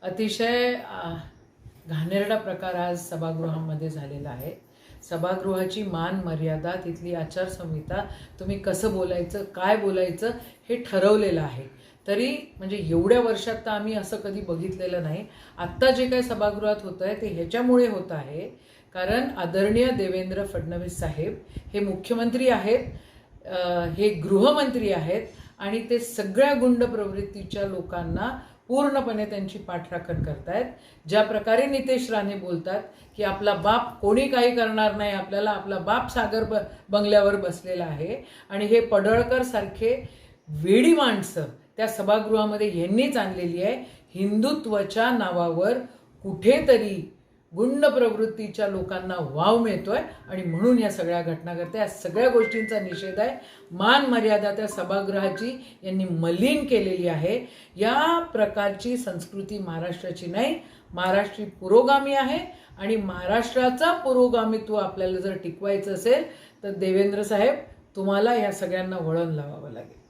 अतिशय घाणेरडा प्रकार आज सभागृहामध्ये झालेला आहे. सभागृहाची मान मर्यादा, तिथली आचारसंहिता, तुम्ही कसं बोलायचं, काय बोलायचं हे ठरवलेलं आहे. तरी म्हणजे एवढ्या वर्षात तर आम्ही असं कधी बघितलेलं नाही. आत्ता जे काही सभागृहात होतं आहे ते ह्याच्यामुळे होत आहे कारण आदरणीय देवेंद्र फडणवीस साहेब हे मुख्यमंत्री आहेत, हे गृहमंत्री आहेत आणि ते सगळ्या गुंड प्रवृत्तीच्या लोकांना पूर्णपणे त्यांची पाठराखण करतायत. ज्या प्रकारे नितेश राणे बोलतात की आपला बाप कोणी काही करणार नाही, आपल्याला आपला बाप सागर बंगल्यावर बसलेला आहे, आणि हे पडळकर सारखे वेडी माणसं त्या सभागृहामध्ये यांनीच आणलेली आहे. हिंदुत्वाच्या नावावर कुठेतरी गुंड प्रवृत्तीच्या लोकांना वाव मिळतोय आणि म्हणून या सगळ्या घटना घडतात. या सगळ्या गोष्टींचा निषेध आहे. मान मर्यादा त्या सभागृहाची यांनी मलिन केलेली आहे. या प्रकारची संस्कृती महाराष्ट्राची नाही. महाराष्ट्र पुरोगामी आहे आणि महाराष्ट्राचा पुरोगामित्व आपल्याला जर टिकवायचं असेल तर देवेंद्र साहेब तुम्हाला या सगळ्यांना वळण लावावं लागेल.